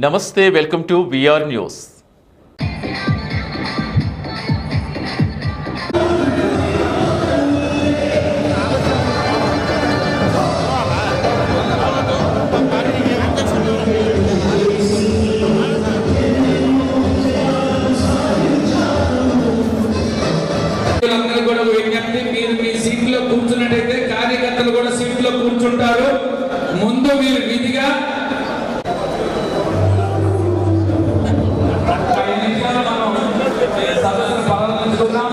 నమస్తే, welcome to VR news. మీరు మీ సీట్లో కూర్చున్నట్టయితే కార్యకర్తలు కూడా సీట్లో కూర్చుంటారు. ముందు మీరు విధిగా సదస్సును ప్రారంభించుకుందాం.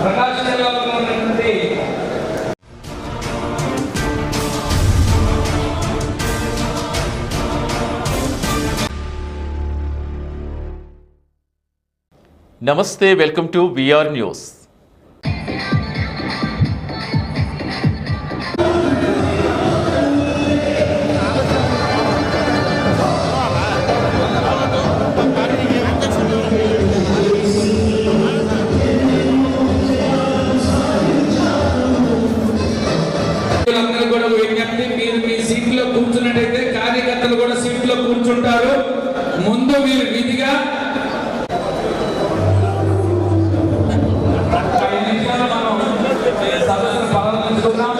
ప్రకాశం జిల్లాలో ఉన్నటువంటి నమస్తే, వెల్కమ్ టు విఆర్ న్యూస్. మీరు మీ సీట్లో కూర్చున్నట్టయితే కార్యకర్తలు కూడా సీట్లో కూర్చుంటారు. ముందు మీరు విధిగా సదస్సును ప్రారంభించుకుందాం.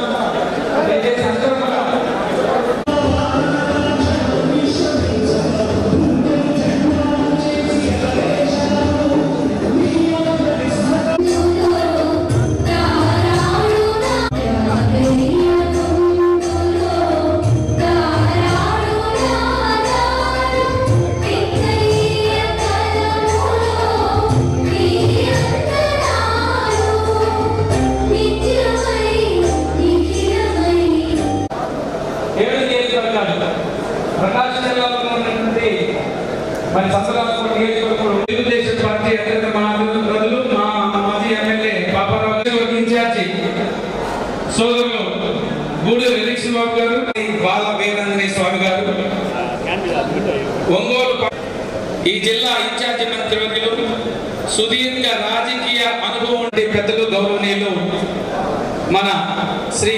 ప్రకాశం జిల్లాలో ఉన్నటువంటి మరి సంతరామపురం నియోజకవర్గంలో తెలుగుదేశం పార్టీ అత్యంత మహాభివృద్ధులు మా మాజీ ఎమ్మెల్యే పాపారావు ఇన్ఛార్జి సోదరులు గూడూరు ఎలక్షన్ బాబు గారు, బాల వీరాంజనేయ స్వామి గారు, ఒంగోలు ఈ జిల్లా ఇన్ఛార్జి మంత్రివర్యులు, సుదీర్ఘ రాజకీయ అనుభవం ఉండే పెద్దలు గౌరవనీయులు మన శ్రీ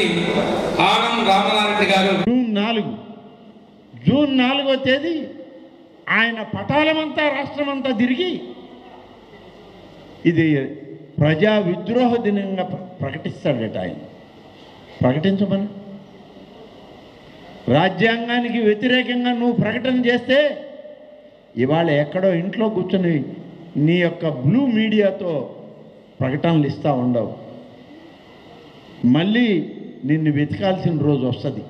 ఆనం రామనారాయణ గారు. జూన్ 4వ తేదీ ఆయన పటాలమంతా రాష్ట్రమంతా తిరిగి ఇది ప్రజా విద్రోహ దినంగా ప్రకటిస్తాడట. ఆయన ప్రకటించమని రాజ్యాంగానికి వ్యతిరేకంగా నువ్వు ప్రకటన చేస్తే ఇవాళ ఎక్కడో ఇంట్లో కూర్చొని నీ యొక్క బ్లూ మీడియాతో ప్రకటనలు ఇస్తూ ఉండవు. మళ్ళీ నిన్ను వెతకాల్సిన రోజు వస్తుంది.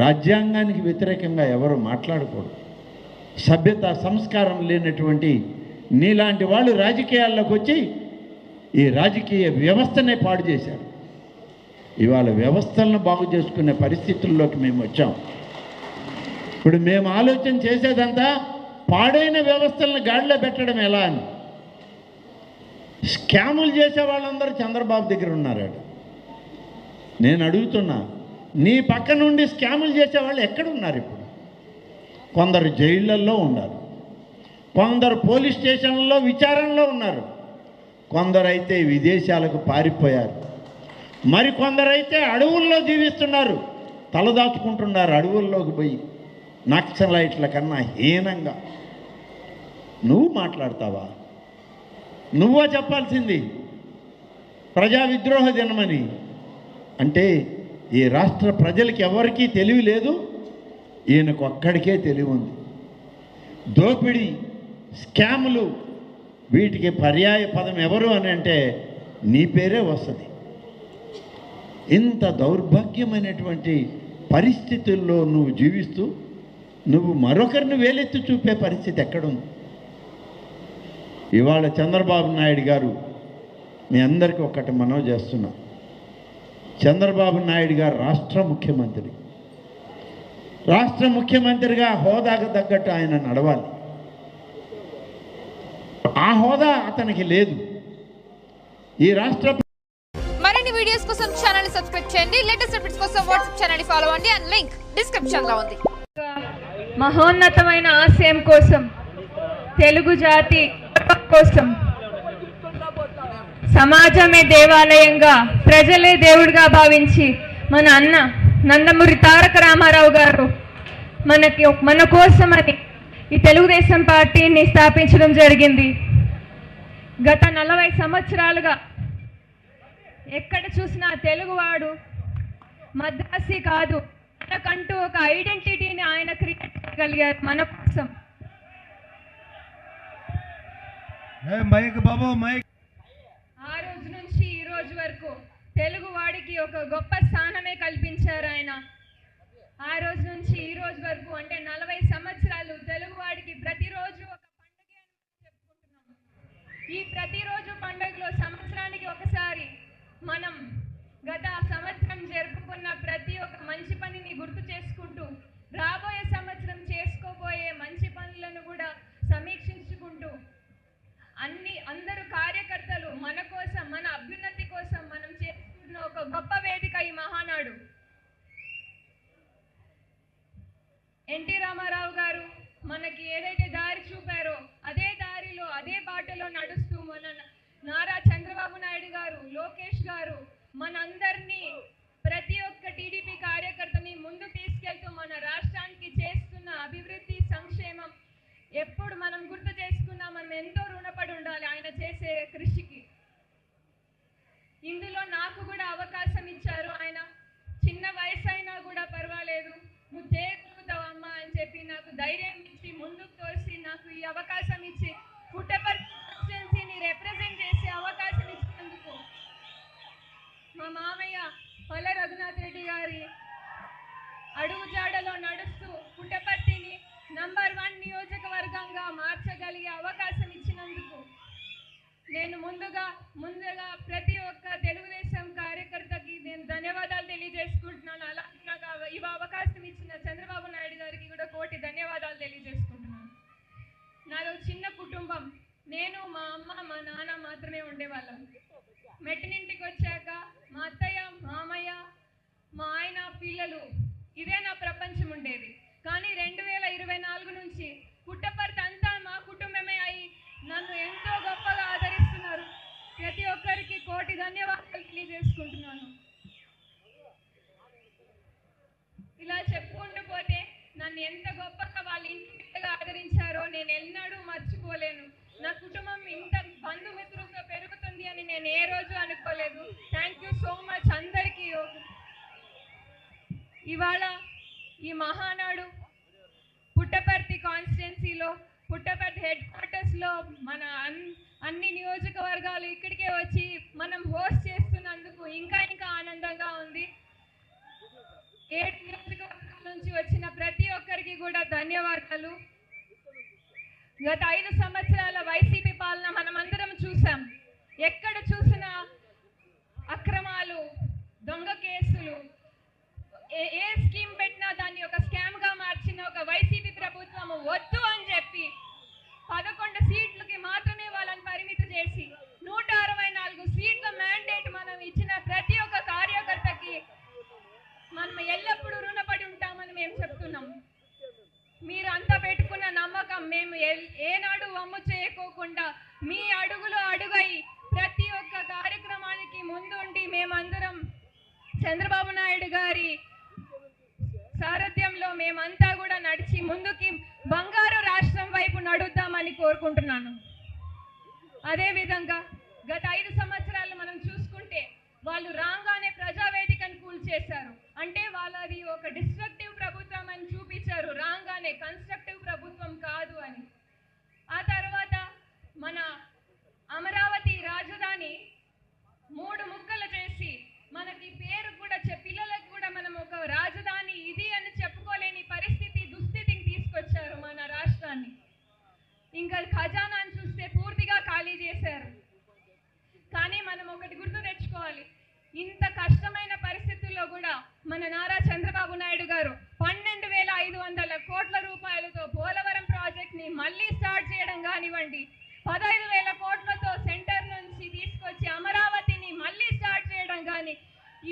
రాజ్యాంగానికి వ్యతిరేకంగా ఎవరు మాట్లాడకూడదు. సభ్యత సంస్కారం లేనటువంటి నీలాంటి వాళ్ళు రాజకీయాల్లోకి వచ్చి ఈ రాజకీయ వ్యవస్థనే పాడు చేశారు. ఇవాళ వ్యవస్థలను బాగు చేసుకునే పరిస్థితుల్లోకి మేము వచ్చాం. ఇప్పుడు మేము ఆలోచన చేసేదంతా పాడైన వ్యవస్థలను గాడిలో పెట్టడం ఎలా అని. స్కాములు చేసే వాళ్ళందరూ చంద్రబాబు దగ్గర ఉన్నారట. నేను అడుగుతున్నా, నీ పక్క నుండి స్కాములు చేసేవాళ్ళు ఎక్కడున్నారు? ఇప్పుడు కొందరు జైళ్ళల్లో ఉన్నారు, కొందరు పోలీస్ స్టేషన్లలో విచారణలో ఉన్నారు, కొందరైతే విదేశాలకు పారిపోయారు, మరికొందరైతే అడవుల్లో జీవిస్తున్నారు, తలదాచుకుంటున్నారు అడవుల్లోకి పోయి నక్సలైట్ల కన్నా హీనంగా. నువ్వు మాట్లాడతావా? నువ్వో చెప్పాల్సింది ప్రజా విద్రోహ దినమని. అంటే ఈ రాష్ట్ర ప్రజలకి ఎవరికీ తెలివి లేదు, ఈయనకు ఒక్కడికే తెలివి ఉంది. దోపిడీ, స్కాములు, వీటికి పర్యాయ పదం ఎవరు అని అంటే నీ పేరే వస్తుంది. ఇంత దౌర్భాగ్యమైనటువంటి పరిస్థితుల్లో నువ్వు జీవిస్తూ నువ్వు మరొకరిని వేలెత్తి చూపే పరిస్థితి ఎక్కడుంది? ఇవాళ చంద్రబాబు నాయుడు గారు మీ అందరికీ ఒకటి మనవి చేస్తున్నా. చంద్రబాబు నాయుడు గారు రాష్ట్ర ముఖ్యమంత్రి. రాష్ట్ర ముఖ్యమంత్రిగా హోదాకు తగ్గట్టు ఆయన నడవాలి. ఆ హోదా అతనికి లేదు. ఈ రాష్ట్ర మరిన్ని వీడియోస్ కోసం ఛానల్ ని సబ్స్క్రైబ్ చేయండి. లేటెస్ట్ అప్డేట్స్ కోసం వాట్సాప్ ఛానల్ ని ఫాలో అవ్వండి. అండ్ లింక్ డిస్క్రిప్షన్ లో ఉంది. మహోన్నతమైన ఆశయం కోసం, తెలుగు జాతి కోసం, సమాజమే దేవాలయంగా, ప్రజలే దేవుడిగా భావించి మన అన్న నందమూరి తారక రామారావు గారు మన కోసమని ఈ తెలుగుదేశం పార్టీని స్థాపించడం జరిగింది. గత 40 సంవత్సరాలుగా ఎక్కడ చూసినా తెలుగువాడు మద్రాసి కాదు, మనకంటూ ఒక ఐడెంటిటీని ఆయన క్రియేట్ చేయగలిగారు మన కోసం. ఆ రోజు నుంచి ఈ రోజు వరకు తెలుగు వాడికి ఒక గొప్ప స్థానమే కల్పించారు ఆయన. ఆ రోజు నుంచి ఈ రోజు వరకు అంటే 40 సంవత్సరాలు తెలుగు వాడికి ప్రతిరోజు ఒక పండుగ అని చెప్పుకుంటున్నాం. ఈ ప్రతిరోజు పండుగలో సంవత్సరానికి ఒకసారి మనం గత సంవత్సరం జరుపుకున్న ప్రతి ఒక్క మంచి పనిని గుర్తు చేసుకుంటూ, రాబోయే సంవత్సరం చేసుకోబోయే మంచి పనులను కూడా సమీక్షించుకుంటూ, అందరూ కార్యకర్తలు మన కోసం, మన అభ్యున్నతి కోసం మనం చేసుకున్న ఒక గొప్ప వేదిక ఈ మహానాడు. ఎన్టీ రామారావు గారు మనకి ఏదైతే దారి చూపారో అదే దారిలో, అదే బాటలో నడుస్తూ మన నారా చంద్రబాబు నాయుడు గారు, లోకేష్ గారు మనందరినీ, ప్రతి ఒక్క టీడీపీ కార్యకర్తని ముందు తీసుకెళ్తూ మన రాష్ట్రానికి చేస్తున్న అభివృద్ధి, సంక్షేమం ఎప్పుడు మనం గుర్తు చేసుకున్నా మనం ఎంతో రుణపడి ఉండాలి ఆయన చేసే కృషికి. ఇందులో నాకు కూడా అవకాశం ఇచ్చారు ఆయన. చిన్న వయసు అయినా కూడా పర్వాలేదు, నువ్వు చేయగలుగుతావమ్మా అని చెప్పి నాకు ధైర్యం ఇచ్చి, ముందుకు తోసి నాకు ఈ అవకాశం ఇచ్చి, పుట్టపర్తి కాన్స్టిట్యుయెన్సీని రిప్రజెంట్ చేసే అవకాశం ఇచ్చినందుకు మా మామయ్య పల్ల రఘునాథ్ రెడ్డి గారి అడుగుజాడలో నడుస్తూ పుట్టపర్తిని నంబర్ 1 నియోజకవర్గంగా మార్చగలిగే అవకాశం ఇచ్చినందుకు నేను ముందుగా ప్రతి ఒక్క తెలుగుదేశం కార్యకర్తకి నేను ధన్యవాదాలు తెలియజేసుకుంటున్నాను. అలాగే నాకు ఈ అవకాశం ఇచ్చిన చంద్రబాబు నాయుడు గారికి కూడా కోటి ధన్యవాదాలు తెలియజేసుకుంటున్నాను. నాదో చిన్న కుటుంబం. నేను, మా అమ్మ, మా నాన్న మాత్రమే ఉండేవాళ్ళం. మెట్టినింటికి వచ్చాక మా అత్తయ్య, మామయ్య, మా ఆయన, పిల్లలు, ఇదే నా ప్రపంచం ఉండేది. కానీ 2024 నుంచి పుట్టపర్తి అంతా మా కుటుంబమే అయి నన్ను ఎంతో గొప్పగా ఆదరిస్తున్నారు. ప్రతి ఒక్కరికి కోటి ధన్యవాదాలు తెలియజేసుకుంటున్నాను. ఇలా చెప్పుకుంటూ పోతే నన్ను ఎంత గొప్పగా వాళ్ళ ఇంటిగా ఆదరించారో నేను ఎన్నడూ మర్చిపోలేను. నా కుటుంబం ఇంత బంధుమిత్రులతో పెరుగుతుంది అని నేను ఏ రోజు అనుకోలేదు. థ్యాంక్ యూ సో మచ్ అందరికీ. ఇవాళ ఈ మహానాడు పుట్టపర్తి కాన్స్టిట్యుయెన్సీలో, పుట్టపర్తి హెడ్ క్వార్టర్స్లో మన అన్ని నియోజకవర్గాలు ఇక్కడికే వచ్చి మనం హోస్ట్ చేస్తున్నందుకు ఇంకా ఆనందంగా ఉంది. 7 నియోజకవర్గాల నుంచి వచ్చిన ప్రతి ఒక్కరికి కూడా ధన్యవాదాలు. గత 5 సంవత్సరాల వైసీపీ పాలన మనమందరం చూసాం. ఎక్కడ చూసినా అక్రమాలు, దొంగ కేసులు, ఏ స్కీమ్ పెట్టినా దాన్ని ఒక స్కామ్ గా మార్చిన ఒక వైసీపీ ప్రభుత్వం వద్దు అని చెప్పి 11 సీట్లకి మాత్రమే వాళ్ళని పరిమితి చేసి 164 సీట్ల మ్యాండేట్ మనం ఇచ్చిన ప్రతి ఒక్క కార్యకర్తకి మనం ఎల్లప్పుడూ రుణపడి ఉంటామని మేము చెప్తున్నాం. మీరు అంతా పెట్టుకున్న నమ్మకం మేము ఏనాడు వమ్ము చేయకోకుండా మీ అడుగులో అడుగై ప్రతి ఒక్క కార్యక్రమానికి ముందుండి మేమందరం చంద్రబాబు నాయుడు గారి సారథ్యంలో మేమంతా కూడా నడిచి ముందుకి బంగారు రాష్ట్రం వైపు నడుద్దామని కోరుకుంటున్నాను. అదేవిధంగా గత 5 సంవత్సరాలు మనం చూసుకుంటే వాళ్ళు రాగానే ప్రజావేదికను కూల్చేశారు. అంటే వాళ్ళది ఒక డిస్ట్రక్టివ్ ప్రభుత్వం అని చూపించారు. రాగానే కన్స్ట్రక్టివ్ ప్రభుత్వం కాదు అని. ఆ తర్వాత మన అమరావతి రాజధాని 3 ముక్కలు చేసి మనకి పేరు కూడా పిల్లలకు కూడా మనం ఒక రాజధాని ఇది అని చెప్పుకోలేని దుస్థితికి తీసుకొచ్చారు మన రాష్ట్రాన్ని. ఇంకా ఖజానాను చూస్తే పూర్తిగా ఖాళీ చేశారు. కానీ మనం ఒకటి గుర్తు తెచ్చుకోవాలి, ఇంత కష్టమైన పరిస్థితుల్లో భవిష్యత్తులో కూడా మన నారా చంద్రబాబు నాయుడు గారు 12,500 కోట్ల రూపాయలతో పోలవరం ప్రాజెక్ట్ ని మళ్ళీ స్టార్ట్ చేయడం కానివ్వండి, 15,000 కోట్లతో సెంటర్ నుంచి తీసుకొచ్చి అమరావతిని మళ్ళీ స్టార్ట్ చేయడం కానీ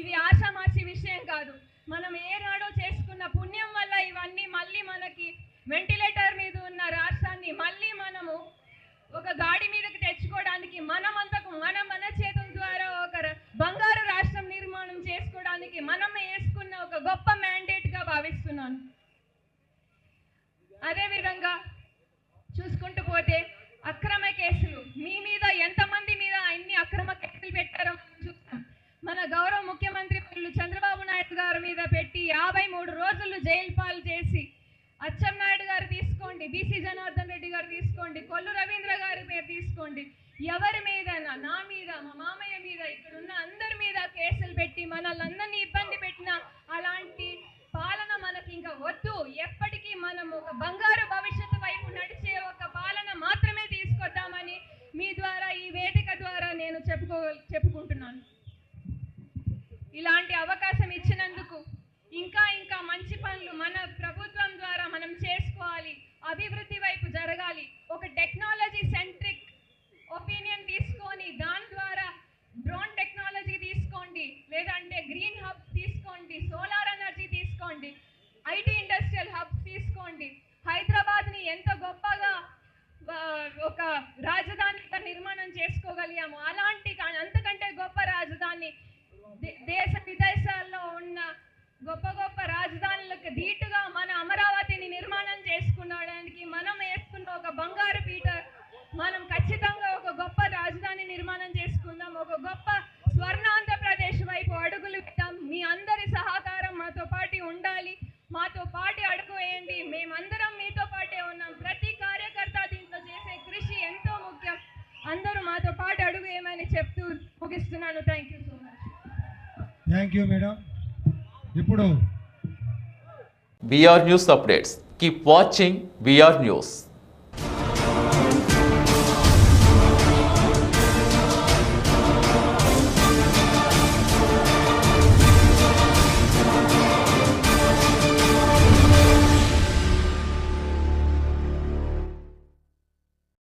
ఇవి ఆషామాషి విషయం కాదు. మనం ఏనాడో చేసుకున్న పుణ్యం వల్ల ఇవన్నీ మళ్ళీ మనకి వెంటిలేటర్ మీద ఉన్న రాష్ట్రాన్ని మళ్ళీ మనము ఒక గాడి మీదకి తెచ్చుకోవడానికి మన చేతుల ద్వారా ఒక బంగారు రాష్ట్రం నిర్మాణం చేసుకోవడానికి మనం వేసుకున్న ఒక గొప్ప మ్యాండేట్ గా భావిస్తున్నాను. అదేవిధంగా చూసుకుంటూ పోతే అక్రమ కేసులు మీ మీద ఎంతమంది మీద అన్ని అక్రమ కేసులు పెట్టారో చూస్తాం. మన గౌరవ ముఖ్యమంత్రి చంద్రబాబు నాయుడు గారి మీద పెట్టి 53 రోజులు జైలు పాలు చేసి అచ్చెన్నాయుడు గారు తీసుకోండి, బీసీ జనార్దన్ రెడ్డి గారు తీసుకోండి, కొల్లు రవీంద్ర గారి మీద తీసుకోండి, ఎవరి మీద నా మీద మా మామయ్య మీద ఇక్కడ ఉన్న అందరి మీద కేసులు పెట్టి మనల్ని అందరినీ ఇబ్బంది పెట్టిన అలాంటి పాలన మనకి ఇంకా వద్దు. ఎప్పటికీ మనం ఒక బంగారు భవిష్యత్తు వైపు నడిచే ఒక పాలన మాత్రమే తీసుకొద్దామని మీ ద్వారా ఈ వేదిక ద్వారా నేను చెప్పుకుంటున్నాను. ఇలాంటి అవకాశం ఇచ్చినందుకు ఇంకా మంచి పనులు మన ప్రభుత్వం ద్వారా మనం చేసుకోవాలి, అభివృద్ధి వైపు జరగాలి. ఒక టెక్నాలజీ సెంట్రిక్ ఒపీనియన్ తీసుకొని దాని ద్వారా డ్రోన్ టెక్నాలజీ తీసుకోండి, లేదంటే గ్రీన్ హబ్ తీసుకోండి, సోలార్ ఎనర్జీ తీసుకోండి, ఐటీ ఇండస్ట్రియల్ హబ్స్ తీసుకోండి. హైదరాబాద్ని ఎంత గొప్పగా ఒక రాజధాని నిర్మాణం చేసుకోగలిగాము. అలాంటి అంతకంటే గొప్ప రాజధాని దేశ విదేశాల్లో ఉన్న గొప్ప రాజధానులకు ధీటుగా మన అమరావతిని నిర్మాణం చేసుకునడానికి మనం వేసుకున్న ఒక బంగారు పీట. మనం ఖచ్చితంగా ఒక గొప్ప రాజధాని నిర్మాణం చేసుకుందాం, ఒక గొప్ప స్వర్ణాంధ్రప్రదేశ్ వైపు అడుగులు పెట్టాం. మీ అందరి సహకారం మాతో పాటు ఉండాలి, మాతో పాటు అడుగు వేయండి. మేమందరం మీతో పాటే ఉన్నాం. ప్రతి కార్యకర్త దీంట్లో చేసే కృషి ఎంతో ముఖ్యం. అందరూ మాతో పాటు అడుగు వేయమని చెప్తూ ముగిస్తున్నాను. Thank you so much. Thank you madam. ఇప్పుడు VR News updates. Keep watching VR News.